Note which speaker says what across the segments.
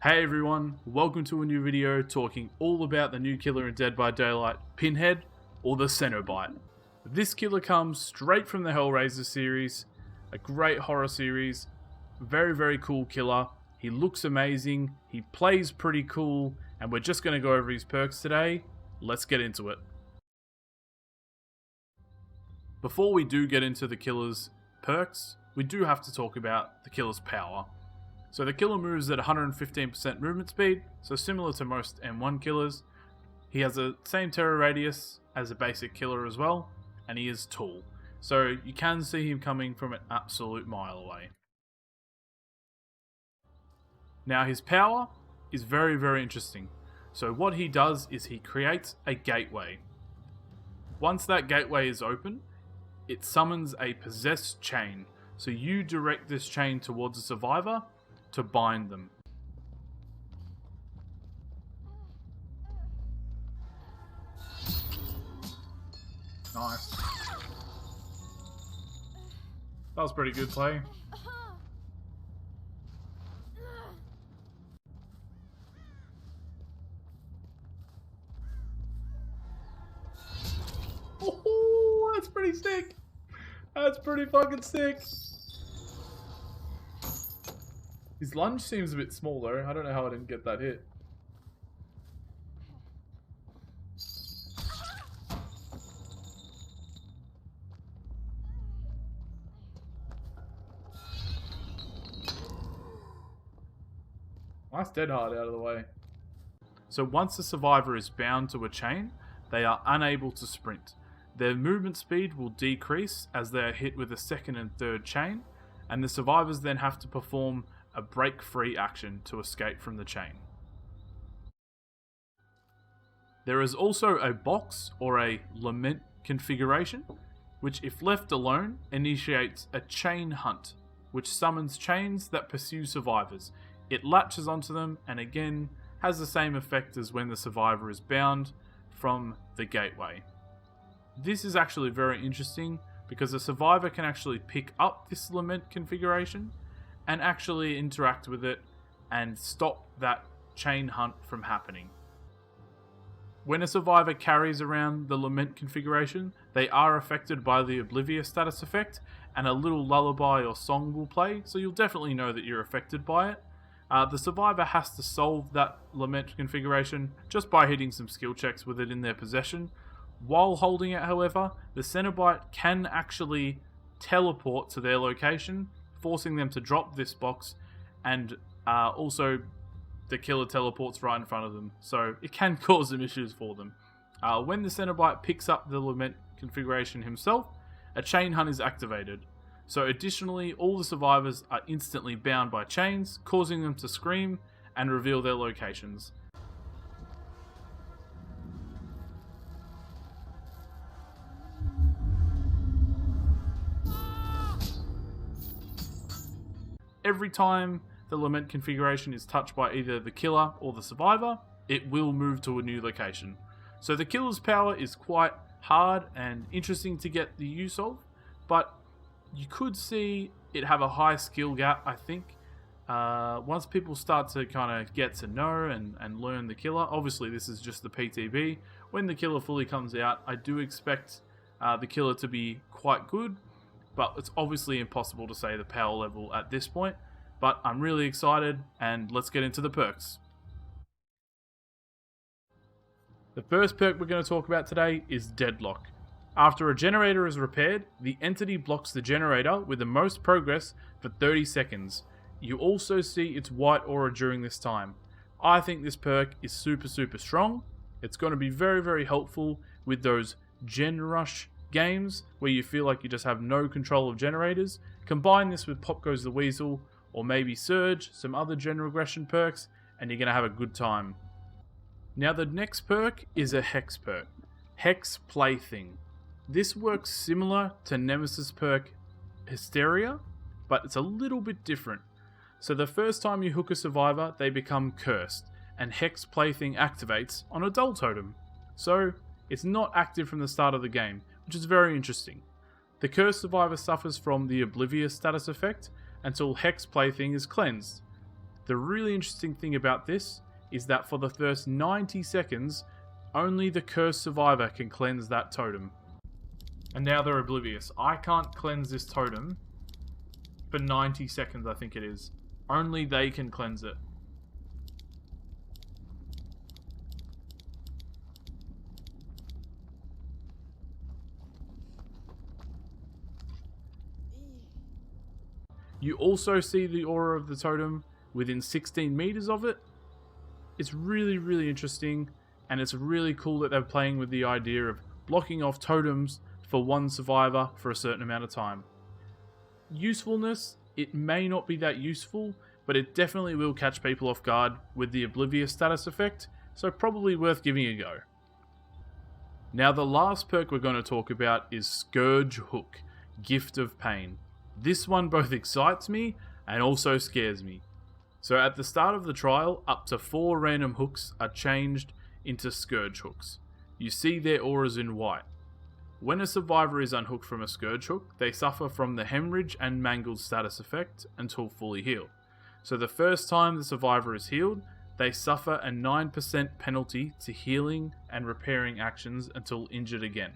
Speaker 1: Hey everyone, welcome to a new video talking all about the new killer in Dead by Daylight, Pinhead, or the Cenobite. This killer comes straight from the Hellraiser series, a great horror series, very cool killer. He looks amazing, he plays pretty cool, and we're just going to go over his perks today. Let's get into it. Before we do get into the killer's perks, we do have to talk about the killer's power. So the killer moves at 115% movement speed, so similar to most M1 killers. He has the same terror radius as a basic killer as well, and he is tall, so you can see him coming from an absolute mile away. Now his power is very interesting. So what he does is he creates a gateway. Once that gateway is open, it summons a possessed chain, so you direct this chain towards a survivor to bind them. Nice. That was pretty good play. Oh, that's pretty sick. That's pretty fucking sick. His lunge seems a bit small though. I don't know how I didn't get that hit. Nice dead hard out of the way. So once the survivor is bound to a chain, they are unable to sprint. Their movement speed will decrease as they are hit with a second and third chain, and the survivors then have to perform a break-free action to escape from the chain. There is also a box or a lament configuration, which if left alone initiates a chain hunt, which summons chains that pursue survivors. It latches onto them and again has the same effect as when the survivor is bound from the gateway. This is actually very interesting because the survivor can actually pick up this lament configuration and actually interact with it and stop that chain hunt from happening. When a survivor carries around the lament configuration, they are affected by the oblivious status effect, and a little lullaby or song will play, so you'll definitely know that you're affected by it. The survivor has to solve that lament configuration just by hitting some skill checks with it in their possession. While holding it, however, the Cenobite can actually teleport to their location, forcing them to drop this box, and also the killer teleports right in front of them, so it can cause some issues for them. When the Cenobite picks up the lament configuration himself, a chain hunt is activated. So additionally, all the survivors are instantly bound by chains, causing them to scream and reveal their locations. Every time the lament configuration is touched by either the killer or the survivor, it will move to a new location. So the killer's power is quite hard and interesting to get the use of, but you could see it have a high skill gap, I think. Once people start to kind of get to know and learn the killer, obviously this is just the PTB. When the killer fully comes out, I do expect the killer to be quite good, but it's obviously impossible to say the power level at this point. But I'm really excited, and let's get into the perks. The first perk we're going to talk about today is Deadlock. After a generator is repaired, the entity blocks the generator with the most progress for 30 seconds. You also see its white aura during this time. I think this perk is super strong. It's going to be very helpful with those gen rush games where you feel like you just have no control of generators. Combine this with Pop Goes the Weasel or maybe Surge, some other gen regression perks, and you're going to have a good time. Now the next perk is a Hex perk, Hex Plaything. This works similar to Nemesis perk Hysteria, but it's a little bit different. So the first time you hook a survivor, they become cursed, and Hex Plaything activates on a Dull Totem. So it's not active from the start of the game, which is very interesting. The cursed survivor suffers from the oblivious status effect until Hex Plaything is cleansed. The really interesting thing about this is that for the first 90 seconds, only the cursed survivor can cleanse that totem. And now they're oblivious. I can't cleanse this totem for 90 seconds, I think it is. Only they can cleanse it. You also see the aura of the totem within 16 meters of it. It's really, really interesting, and it's really cool that they're playing with the idea of blocking off totems for one survivor for a certain amount of time. Usefulness, it may not be that useful, but it definitely will catch people off guard with the oblivious status effect, so probably worth giving a go. Now the last perk we're going to talk about is Scourge Hook, Gift of Pain. This one both excites me and also scares me. So at the start of the trial, up to 4 random hooks are changed into Scourge Hooks. You see their auras in white. When a survivor is unhooked from a Scourge Hook, they suffer from the Hemorrhage and Mangled status effect until fully healed. So the first time the survivor is healed, they suffer a 9% penalty to healing and repairing actions until injured again.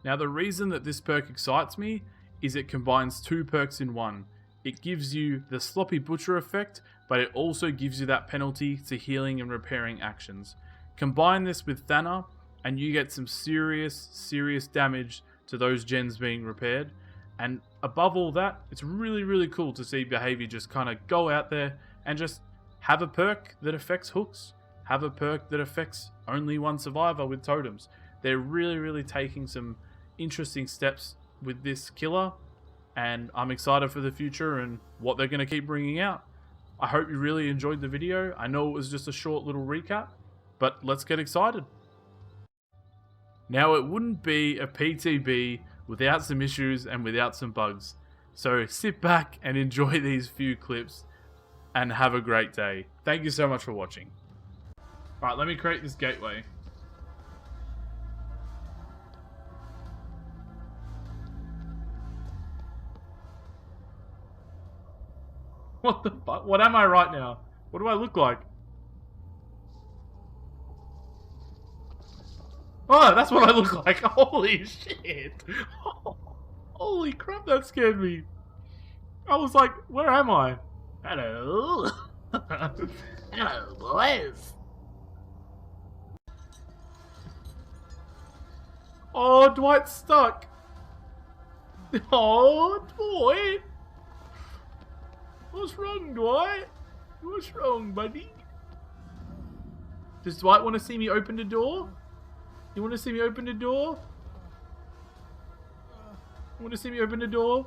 Speaker 1: Now the reason that this perk excites me is it combines 2 perks in one. It gives you the Sloppy Butcher effect, but it also gives you that penalty to healing and repairing actions. Combine this with Thanner, and you get some serious damage to those gens being repaired. And above all that, it's really, really cool to see behavior just kind of go out there and just have a perk that affects hooks. Have a perk that affects only one survivor with totems. They're really, really taking some interesting steps with this killer, and I'm excited for the future and what they're going to keep bringing out. I hope you really enjoyed the video. I know it was just a short little recap, but let's get excited. Now, it wouldn't be a PTB without some issues and without some bugs. So sit back and enjoy these few clips and have a great day. Thank you so much for watching. Alright, let me create this gateway. What the fuck? What am I right now? What do I look like? Oh, that's what I look like. Holy shit. Holy crap, that scared me. I was like, where am I? Hello. Hello, boys. Oh, Dwight's stuck. Oh, Dwight. What's wrong, Dwight? What's wrong, buddy? Does Dwight want to see me open the door? You want to see me open the door? You want to see me open the door?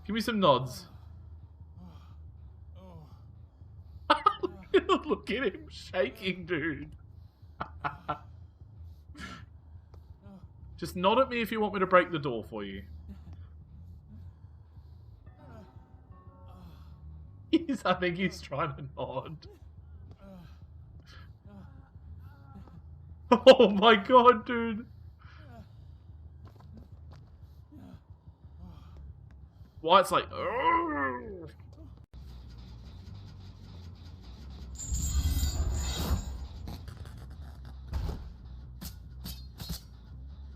Speaker 1: Give me some nods. Look at him shaking, dude. Just nod at me if you want me to break the door for you. I think he's trying to nod. Oh my god, dude. White's like, "Urgh."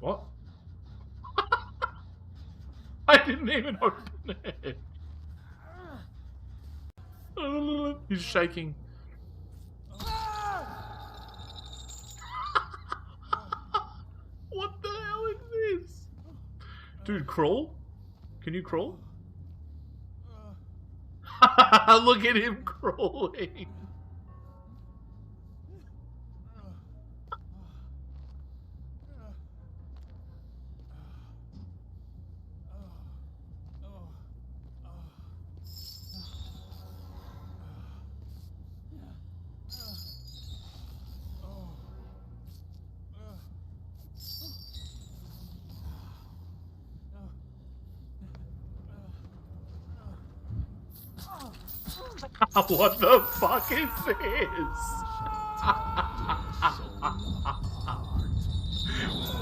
Speaker 1: What? I didn't even open it. He's shaking. What the hell is this? Dude, crawl? Can you crawl? Look at him crawling. What the fuck is this?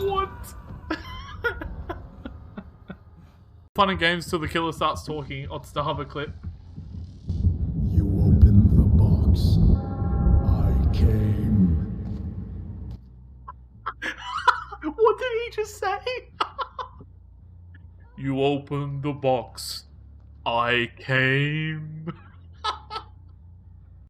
Speaker 1: What? Fun and games till the killer starts talking. I'll start a clip.
Speaker 2: came.
Speaker 1: What did he just say? You opened the box. I came.